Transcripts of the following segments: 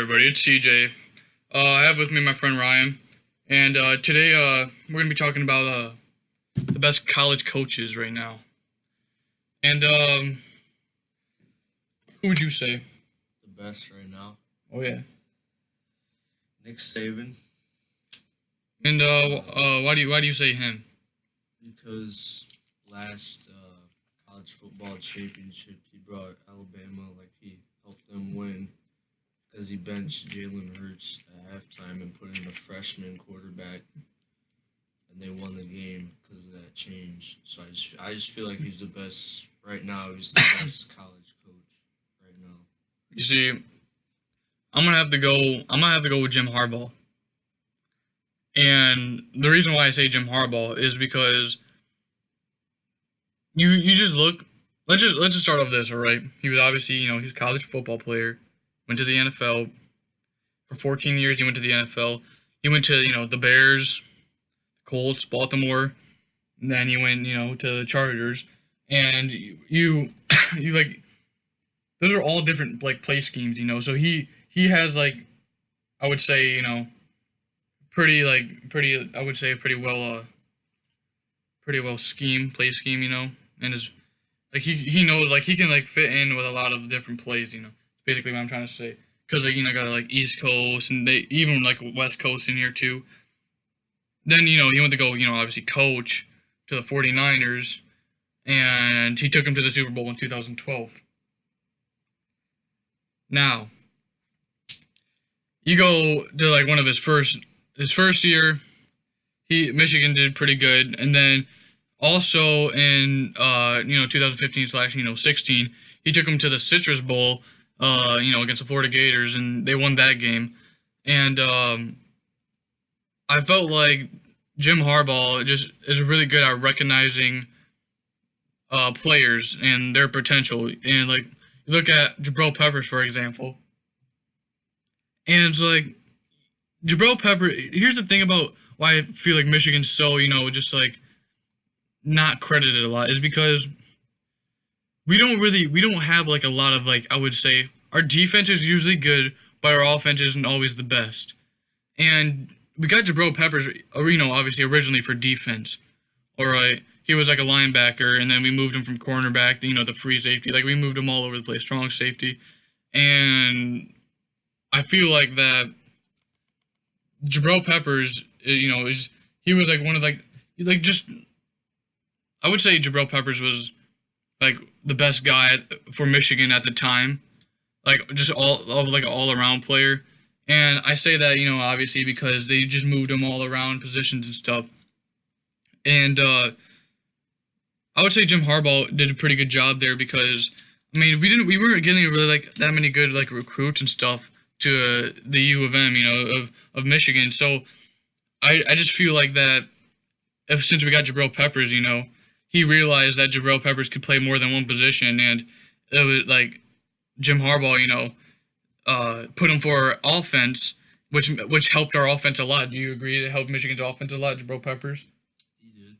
everybody, it's CJ. I have with me my friend Ryan, and today we're gonna be talking about the best college coaches right now. And who would you say? The best right now. Oh yeah. Nick Saban, And uh, why do you say him? because last college football championship he brought Alabama, like he helped them win because he benched Jalen Hurts at halftime and put in a freshman quarterback, and they won the game because of that change. So I just feel like he's the best right now. He's the best college coach right now. You see, I'm gonna have to go. I'm gonna have to go with Jim Harbaugh. And the reason why I say Jim Harbaugh is because you just look. Let's just start off this. All right, he was obviously he's a college football player, went to the NFL for 14 years. He went to the NFL. He went to the Bears, Colts, Baltimore, and then he went to the Chargers. And you you like those are all different like play schemes. So he has like I would say pretty I would say pretty well play scheme, and his like he knows like he can like fit in with a lot of different plays, basically what I'm trying to say. Because like, got like East Coast and they even like West Coast in here too. Then he went to go obviously coach to the 49ers, and he took him to the Super Bowl in 2012. Now you go to like one of his first year, Michigan did pretty good, and then also in 2015 slash 16, he took them to the Citrus Bowl, against the Florida Gators, and they won that game. And I felt like Jim Harbaugh just is really good at recognizing players and their potential. And like you look at Jabril Peppers for example, and it's like Jabril Pepper. Here's the thing about why I feel like Michigan's so just like not credited a lot is because we don't have like a lot of like I would say our defense is usually good, but our offense isn't always the best. And we got Jabril Peppers, obviously originally for defense. All right, he was like a linebacker, and then we moved him from cornerback, to, the free safety. Like we moved him all over the place, strong safety, and I feel like that Jabril Peppers, is he was like one of like just I would say Jabril Peppers was like the best guy for Michigan at the time, like just like an all around player. And I say that obviously because they just moved him all around positions and stuff. And I would say Jim Harbaugh did a pretty good job there because I mean we weren't getting really like that many good like recruits and stuff to the U of M, of Michigan. So I just feel like that if since we got Jabril Peppers, he realized that Jabril Peppers could play more than one position, and it was like Jim Harbaugh, put him for offense, which helped our offense a lot. Do you agree? It helped Michigan's offense a lot, Jabril Peppers, He did.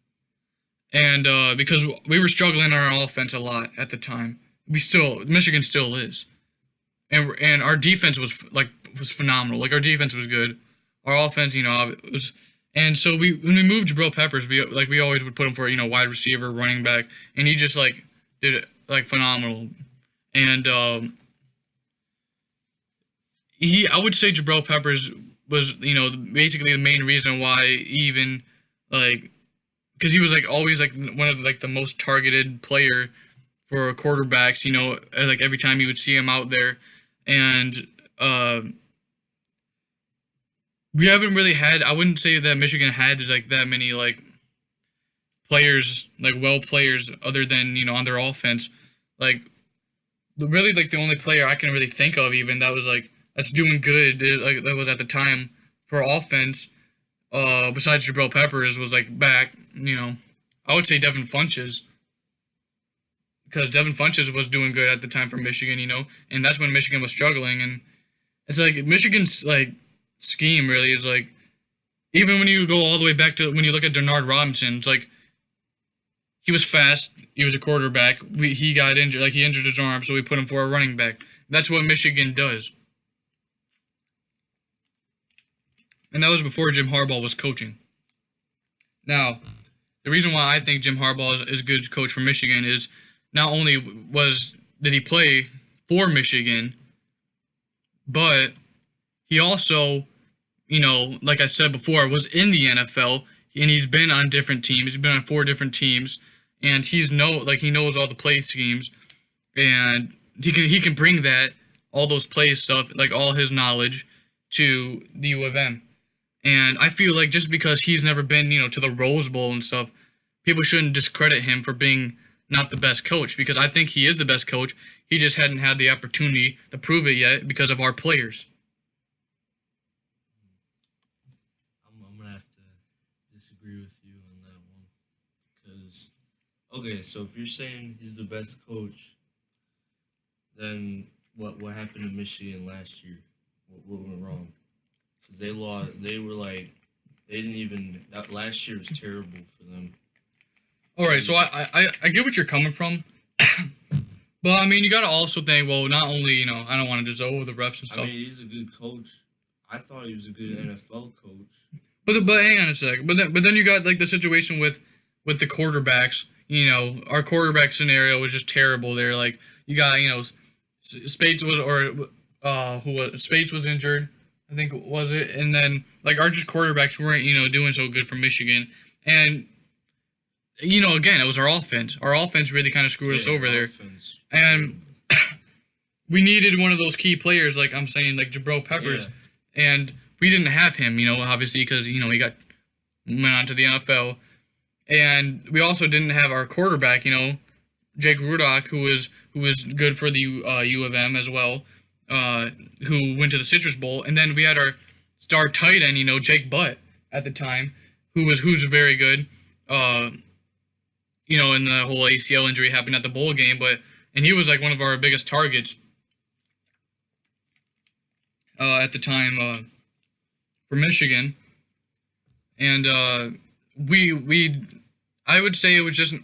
and because we were struggling on our offense a lot at the time, Michigan still is, and our defense was phenomenal. Like our defense was good, our offense, was. And so when we moved Jabril Peppers, we always would put him for wide receiver, running back, and he just like did it like phenomenal. And I would say Jabril Peppers was basically the main reason why even like because he was like always like one of like the most targeted player for quarterbacks. Like every time you would see him out there, and uh, we haven't really had. I wouldn't say that Michigan had like that many like players, like well players, other than on their offense. Like really, like the only player I can really think of even that was like that's doing good, like that was at the time for offense. Besides Jabril Peppers was like back. I would say Devin Funches because Devin Funches was doing good at the time for Michigan. And that's when Michigan was struggling, and it's like Michigan's like scheme really is like even when you go all the way back to when you look at Denard Robinson, it's like he was fast. He was a quarterback. He got injured, like he injured his arm, so we put him for a running back. That's what Michigan does. and that was before Jim Harbaugh was coaching. Now, the reason why I think Jim Harbaugh is a good coach for Michigan is not only did he play for Michigan, but he also, like I said before, was in the NFL, and he's been on different teams. He's been on 4 different teams, and he knows all the play schemes, and he can bring all those play stuff, like all his knowledge, to the U of M. And I feel like just because he's never been, to the Rose Bowl and stuff, people shouldn't discredit him for being not the best coach, because I think he is the best coach. He just hadn't had the opportunity to prove it yet because of our players. I'm gonna have to disagree with you on that one. Because, okay, so if you're saying he's the best coach, then what happened to Michigan last year? What went wrong? Because they lost. They were like, they didn't even. That last year was terrible for them. All right, so I get what you're coming from, but I mean you gotta also think, well, not only I don't want to just over the refs and I stuff, mean, he's a good coach. I thought he was a good NFL coach. but hang on a sec, but then you got like the situation with the quarterbacks. Our quarterback scenario was just terrible there. Like you got Spates Spates was injured, I think was it, and then like our just quarterbacks weren't doing so good for Michigan, and again, it was our offense. Our offense really kind of screwed us over there. Offense. And we needed one of those key players, like I'm saying, like Jabril Peppers. Yeah. And we didn't have him, obviously, because, he went on to the NFL. And we also didn't have our quarterback, Jake Rudock, who was good for the U of M as well, who went to the Citrus Bowl. And then we had our star tight end, Jake Butt at the time, who's very good. And the whole ACL injury happened at the bowl game, and he was like one of our biggest targets at the time for Michigan, and I would say it was just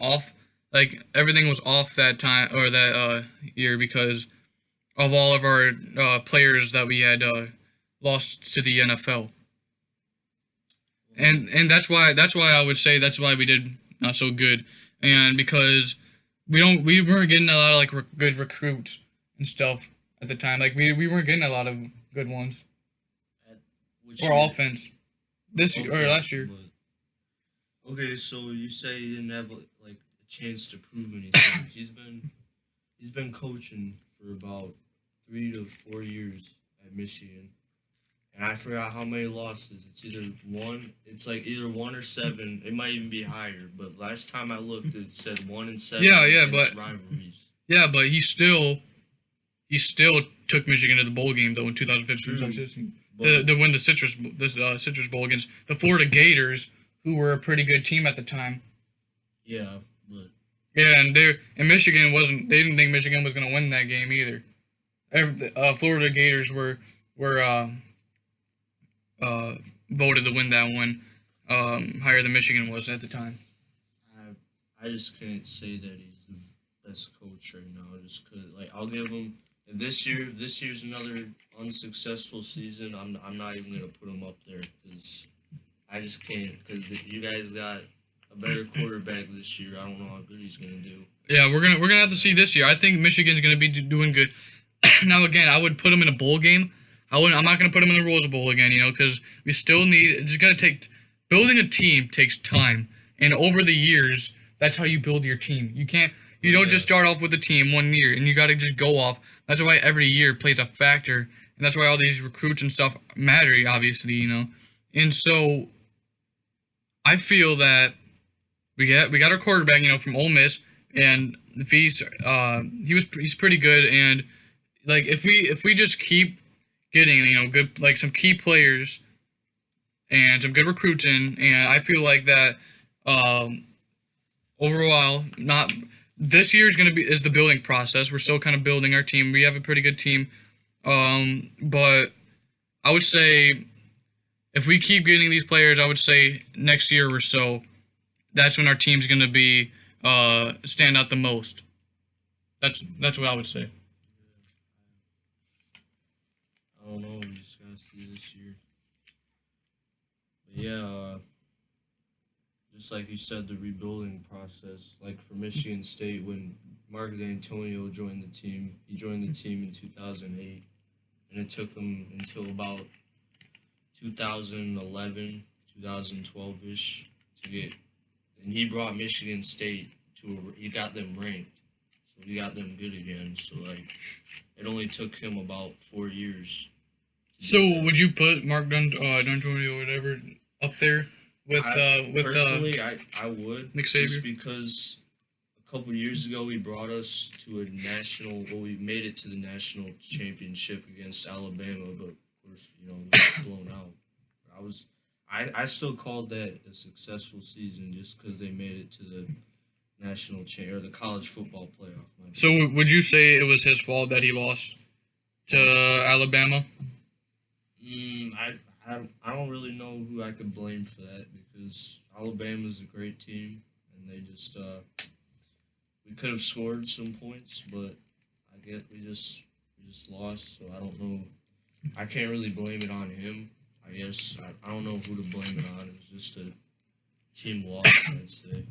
everything was off that time or that year because of all of our players that we had lost to the NFL, and that's why I would say that's why we did not so good. And because we weren't getting a lot of good recruits and stuff at the time. Like we weren't getting a lot of good ones. Or offense. This year or last year. Okay, so you say he didn't have a chance to prove anything. he's been coaching for about 3 to 4 years at Michigan. And I forgot how many losses. It's either 1. It's like either 1 or 7. It might even be higher. But last time I looked, it said 1-7. Yeah, but rivalries. Yeah, but he still took Michigan to the bowl game though in 2015 to win the Citrus Bowl against the Florida Gators, who were a pretty good team at the time. Yeah, but yeah, and Michigan wasn't. They didn't think Michigan was going to win that game either. Florida Gators were voted to win that one, higher than Michigan was at the time. I just can't say that he's the best coach right now. Just cause I'll give him this year's another unsuccessful season. I'm not even gonna put him up there because I just can't, because you guys got a better quarterback this year. I don't know how good he's gonna do. Yeah, we're gonna have to see this year. I think Michigan's gonna be doing good. Now again, I would put him in a bowl game. I'm not going to put him in the Rose Bowl again, because we still need. It's going to take. Building a team takes time, and over the years, that's how you build your team. You don't just start off with a team 1 year, and you got to just go off. That's why every year plays a factor, and that's why all these recruits and stuff matter, obviously, And so, I feel that we got our quarterback, from Ole Miss, and if he's pretty good, and if we just keep getting good some key players and some good recruits in, and I feel like that overall, not this year is the building process. We're still kind of building our team. We have a pretty good team, but I would say if we keep getting these players, I would say next year or so, that's when our team's going to be stand out the most. That's what I would say. I don't know. We just gotta see this year. yeah, just like you said, the rebuilding process. Like for Michigan State, when Mark D'Antonio joined the team, he joined the team in 2008, and it took him until about 2011, 2012 ish to get. And he brought Michigan State he got them ranked, so he got them good again. So like, it only took him about 4 years. So would you put Mark D'Antonio or whatever up there with Personally, I would Nick just Saban? because a couple years ago he brought us to a national. Well, we made it to the national championship against Alabama, but of course, we got blown out. I still called that a successful season just because they made it to the or the college football playoff. So would you say it was his fault that he lost to Alabama? I don't really know who I could blame for that because Alabama's a great team and they just we could have scored some points, but we just lost. So I don't know. I can't really blame it on him. I guess I don't know who to blame it on. It's just a team loss, I'd say.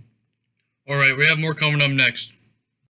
All right, we have more coming up next.